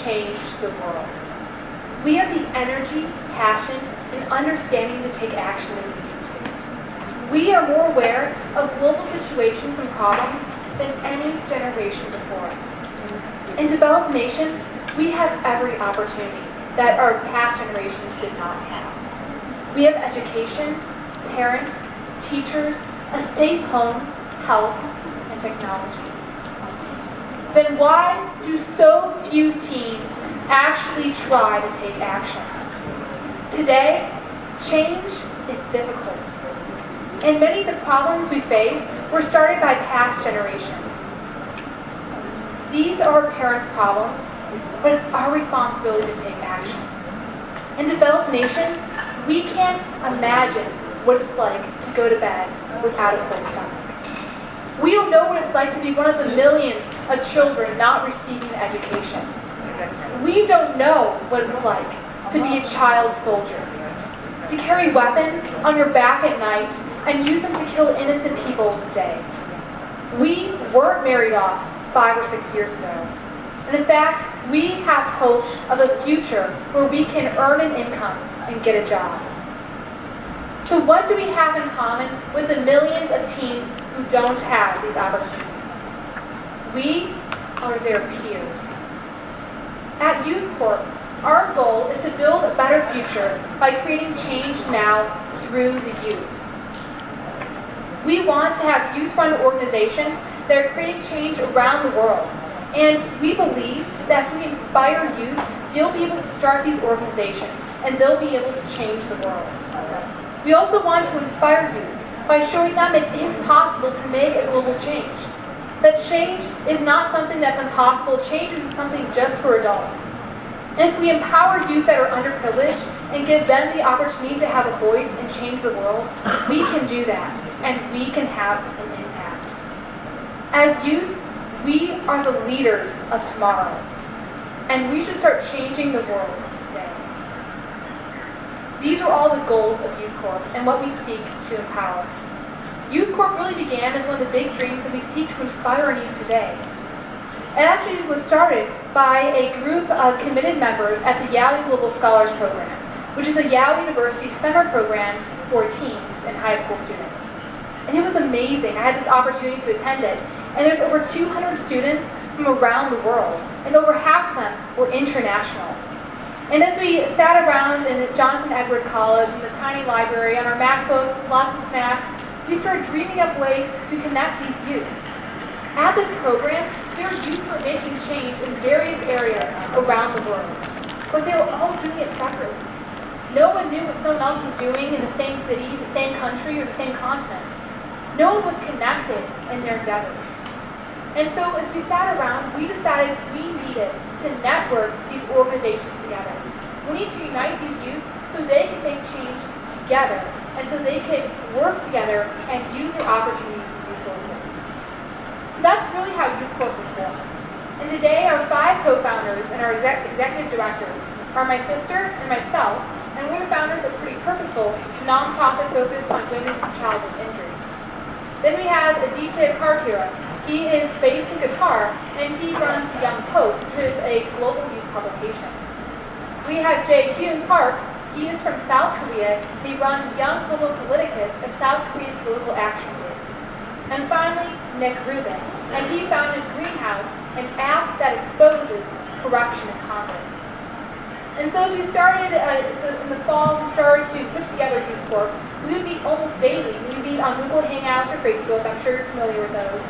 change the world. We have the energy, passion, and understanding to take action in the youth. We are more aware of global situations and problems than any generation before us. In developed nations, we have every opportunity that our past generations did not have. We have education, parents, teachers, a safe home, health, and technology. Then why do so few teens actually try to take action? Today, change is difficult. And many of the problems we face were started by past generations. These are our parents' problems, but it's our responsibility to take action. In developed nations, we can't imagine what it's like to go to bed without a full stomach. We don't know what it's like to be one of the millions of children not receiving an education. We don't know what it's like to be a child soldier, to carry weapons on your back at night and use them to kill innocent people in the day. We weren't married off 5 or 6 years ago. And in fact, we have hope of a future where we can earn an income and get a job. So what do we have in common with the millions of teens who don't have these opportunities? We are their peers. At YouthCorp, our goal is to build a better future by creating change now through the youth. We want to have youth-run organizations that are creating change around the world. And we believe that if we inspire youth, they'll be able to start these organizations and they'll be able to change the world. We also want to inspire youth by showing them it is possible to make a global change. That change is not something that's impossible. Change is something just for adults. And if we empower youth that are underprivileged and give them the opportunity to have a voice and change the world, we can do that, and we can have an impact. As youth, we are the leaders of tomorrow, and we should start changing the world today. These are all the goals of YouthCorp and what we seek to empower. YouthCorp really began as one of the big dreams that we seek to inspire in youth today. It actually was started by a group of committed members at the Yale Global Scholars Program, which is a Yale University summer program for teens and high school students. And it was amazing. I had this opportunity to attend it. And there's over 200 students from around the world, and over half of them were international. And as we sat around in Jonathan Edwards College in the tiny library on our MacBooks, lots of snacks, we started dreaming up ways to connect these youth. At this program, there were youth who were making change in various areas around the world, but they were all doing it separately. No one knew what someone else was doing in the same city, the same country, or the same continent. No one was connected in their endeavors. And so as we sat around, we decided we needed to network these organizations together. We need to unite these youth so they can make change together, and so they can work together and use their opportunities and resources. So that's really how YouthCorp was born. And today our 5 co-founders and our executive directors are my sister and myself, and we're the founders of Purposeful, a nonprofit focused on women and childhood injuries. Then we have Aditya Karkira. He is based in Qatar, and he runs The Young Post, which is a global youth publication. We have Jae-Hyun Park. He is from South Korea. He runs Young Homo Politicus, a South Korean political action group. And finally, Nick Rubin, and he founded Greenhouse, an app that exposes corruption in Congress. And so as we started, in the fall, we started to put together YouthCorp. We would meet almost daily. We would meet on Google Hangouts or Facebook. I'm sure you're familiar with those.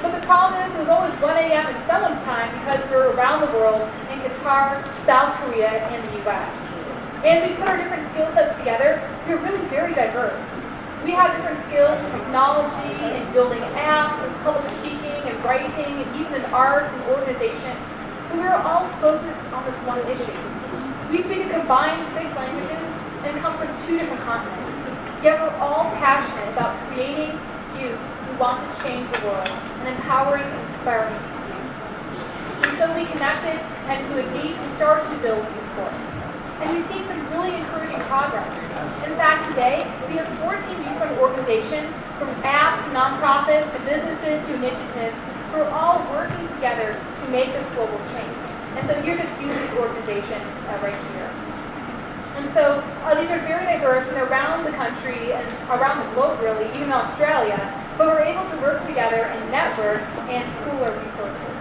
But the problem is, it was always 1 a.m. in someone's time because we're around the world in Qatar, South Korea, and the U.S. And as we put our different skill sets together, we're really very diverse. We have different skills in technology, in building apps, in public speaking, and writing, and even in arts and organization. But we're all focused on this one issue. We speak a combined 6 languages and come from 2 different continents. Yet we're all passionate about creating youth who want to change the world and empowering and inspiring youth. And so we connected and we would meet and started to build YouthCorp. And we've seen some really encouraging progress. In fact, today, we have 14 youth-run organizations, from apps, nonprofits, to businesses, to initiatives, who are all working together to make this global change. And so here's a few of these organizations right here. And so these are very diverse and they're around the country and around the globe really, even Australia, but we're able to work together and network and pool our resources.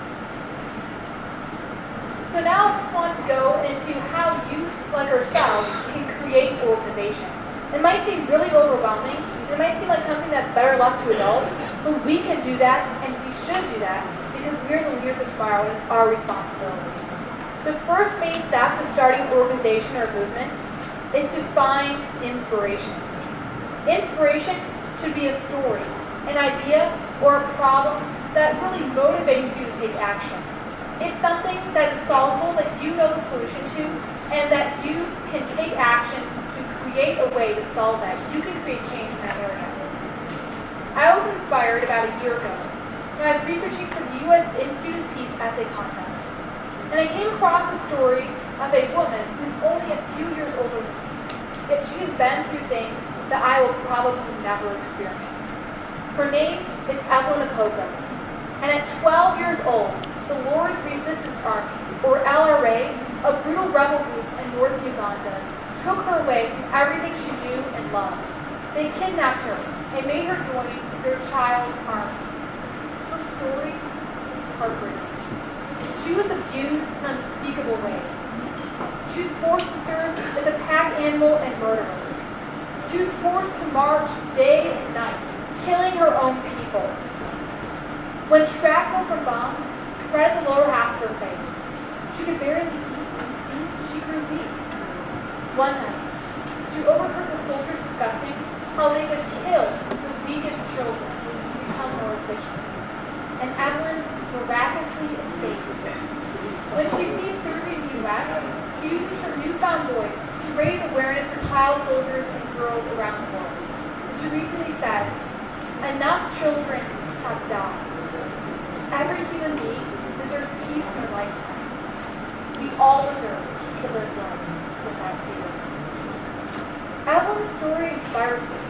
So now I just want to go into how youth like ourselves can create organizations. It might seem really overwhelming. It might seem like something that's better left to adults, but we can do that and we should do that because we're the leaders of tomorrow and it's our responsibility. The first main step to starting an organization or movement is to find inspiration. Inspiration should be a story, an idea, or a problem that really motivates you to take action. It's something that is solvable, that you know the solution to, and that you can take action to create a way to solve that. You can create change in that area. I was inspired about a year ago when I was researching for the U.S. Institute of Peace Essay Contest. And I came across a story of a woman who's only a few years older than me. Yet she has been through things that I will probably never experience. Her name is Evelyn Apoka. And at 12 years old, the Lord's Resistance Army, or LRA, a brutal rebel group in northern Uganda, took her away from everything she knew and loved. They kidnapped her and made her join their child army. Her story is heartbreaking. She was abused in unspeakable ways. She was forced to serve as a pack animal and murderer. She was forced to march day and night, killing her own people. When shrapnel from bombs threaded the lower half of her face, she could barely eat and speak. She grew weak. One night, she overheard the soldiers discussing how they would kill the weakest children to become more efficient. And Evelyn miraculously escaped. When she received surgery in the U.S., she uses her newfound voice to raise awareness for child soldiers and girls around the world. And she recently said, "Enough children have died. Every human being deserves peace in their lifetime. We all deserve to live life without fear." Evelyn's story inspired me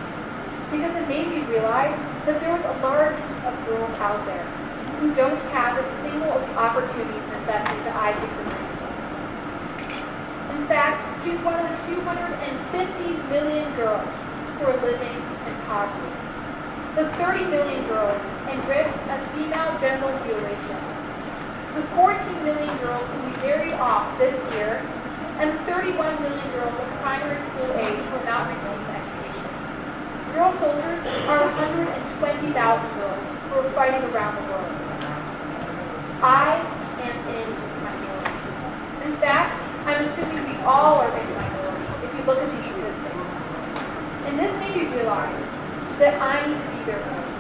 because it made me realize that there was a large group of girls out there who don't have a single of the opportunities and necessities that I take for granted. In fact, she's one of the 250 million girls who are living in poverty. The 30 million girls at risk of female genital mutilation. The 14 million girls who we married off this year, and the 31 million girls of primary school age who are not receiving an education. Girl soldiers are 120,000 girls who are fighting around the world. I am in minority. In fact, I'm assuming we all are in minority if you look at these statistics. And this made me realize that I need to be their voice.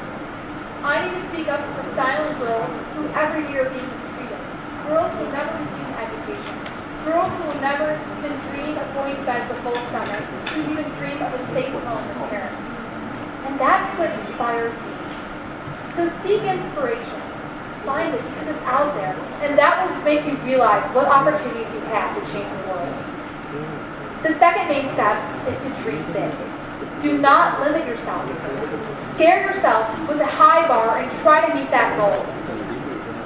I need to speak up for silent girls who every year are being mistreated. Girls who will never receive an education. Girls who will never even dream of going to bed with a full stomach, who even dream of a safe home with parents. And that's what inspired me. So seek inspiration. Find it because it's out there. And that will make you realize what opportunities you have to change the world. The second main step is to dream big. Do not limit yourself. Scare yourself with a high bar and try to meet that goal.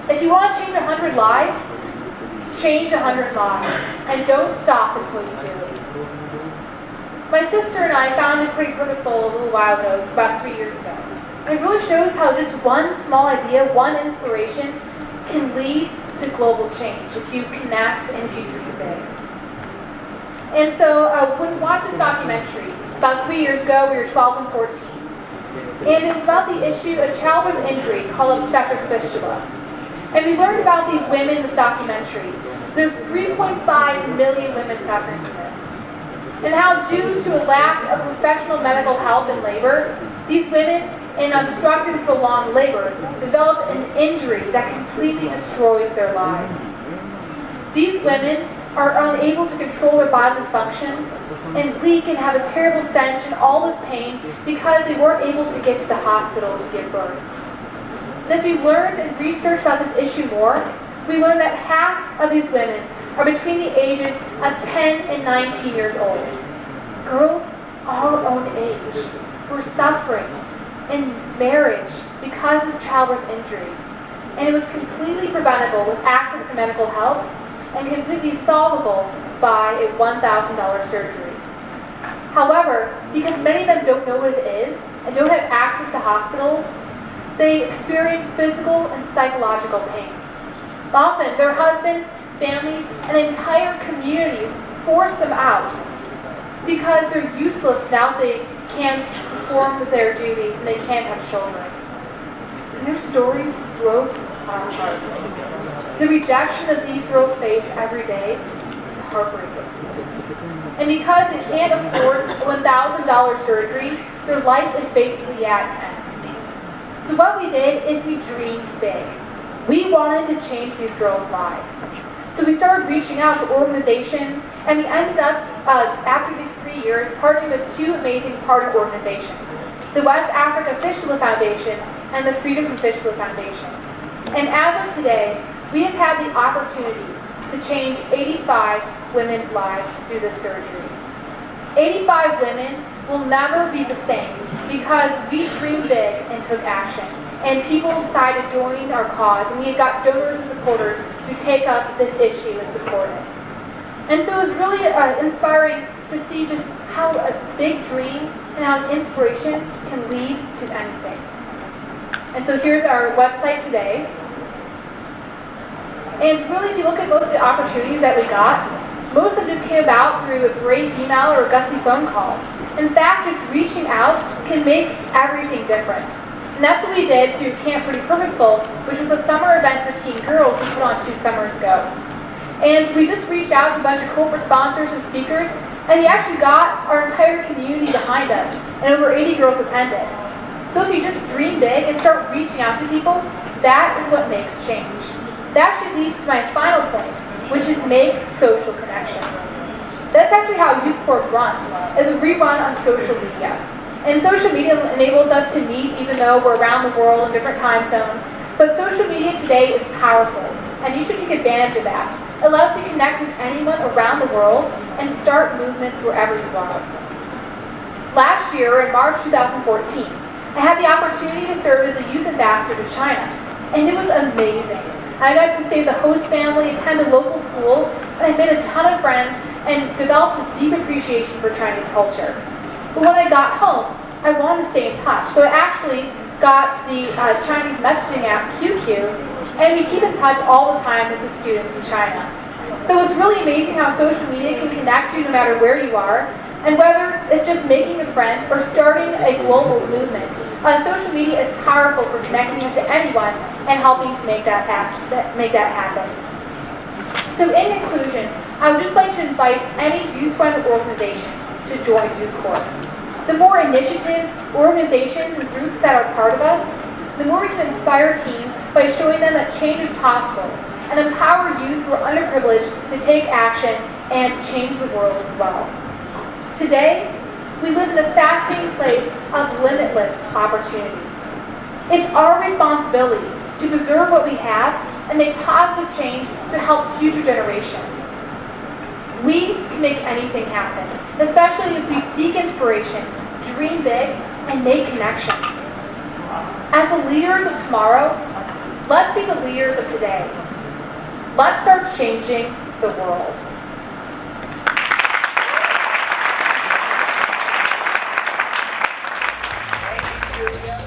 If you want to change 100 lives, change 100 lives. And don't stop until you do. My sister and I founded Purposeful a little while ago, about 3 years ago. It really shows how just one small idea, one inspiration, can lead to global change if you connect and if you dream big. And so when we watched this documentary, about 3 years ago, we were 12 and 14. And it was about the issue of childhood injury called obstetric fistula. And we learned about these women in this documentary. There's 3.5 million women suffering from this. And how due to a lack of professional medical help in labor, these women in obstructed and prolonged labor develop an injury that completely destroys their lives. These women are unable to control their bodily functions and leak and have a terrible stench and all this pain because they weren't able to get to the hospital to give birth. And as we learned and researched about this issue more, we learned that half of these women are between the ages of 10 and 19 years old. Girls our own age were suffering in marriage because of this childbirth injury. And it was completely preventable with access to medical help and completely solvable by a $1,000 surgery. However, because many of them don't know what it is and don't have access to hospitals, they experience physical and psychological pain. Often, their husbands, families, and entire communities force them out because they're useless now they can't perform their duties and they can't have children. And their stories broke our hearts. The rejection that these girls face every day is heartbreaking. And because they can't afford a $1,000 surgery, their life is basically at an end. So what we did is we dreamed big. We wanted to change these girls' lives. So we started reaching out to organizations, and we ended up, after these 3 years, partnering with two amazing partner organizations, the West Africa Fistula Foundation and the Freedom from Fistula Foundation. And as of today, we have had the opportunity to change 85 women's lives through this surgery. 85 women will never be the same because we dreamed big and took action. And people decided to join our cause, and we got donors and supporters who take up this issue and support it. And so it was really inspiring to see just how a big dream and how an inspiration can lead to anything. And so here's our website today. And really, if you look at most of the opportunities that we got, most of them just came about through a great email or a gutsy phone call. In fact, just reaching out can make everything different. And that's what we did through Camp Pretty Purposeful, which was a summer event for teen girls we put on 2 summers ago. And we just reached out to a bunch of corporate sponsors and speakers, and we actually got our entire community behind us, and over 80 girls attended. So if you just dream big and start reaching out to people, that is what makes change. That actually leads to my final point, which is make social connections. That's actually how YouthCorp runs, is we run on social media. And social media enables us to meet even though we're around the world in different time zones. But social media today is powerful, and you should take advantage of that. It allows you to connect with anyone around the world and start movements wherever you are. Last year, in March 2014, I had the opportunity to serve as a youth ambassador to China, and it was amazing. I got to stay with the host family, attend a local school, and I made a ton of friends and developed this deep appreciation for Chinese culture. But when I got home, I wanted to stay in touch. So I actually got the Chinese messaging app QQ, and we keep in touch all the time with the students in China. So it's really amazing how social media can connect you no matter where you are, and whether it's just making a friend or starting a global movement. Social media is powerful for connecting you to anyone and helping to make that happen. So in conclusion, I would just like to invite any youth-friendly organization to join YouthCorp. The more initiatives, organizations, and groups that are part of us, the more we can inspire teens by showing them that change is possible and empower youth who are underprivileged to take action and to change the world as well. Today, we live in a fascinating place of limitless opportunity. It's our responsibility to preserve what we have and make positive change to help future generations. We can make anything happen, especially if we seek inspiration, dream big, and make connections. As the leaders of tomorrow, let's be the leaders of today. Let's start changing the world. Thank you, Julia.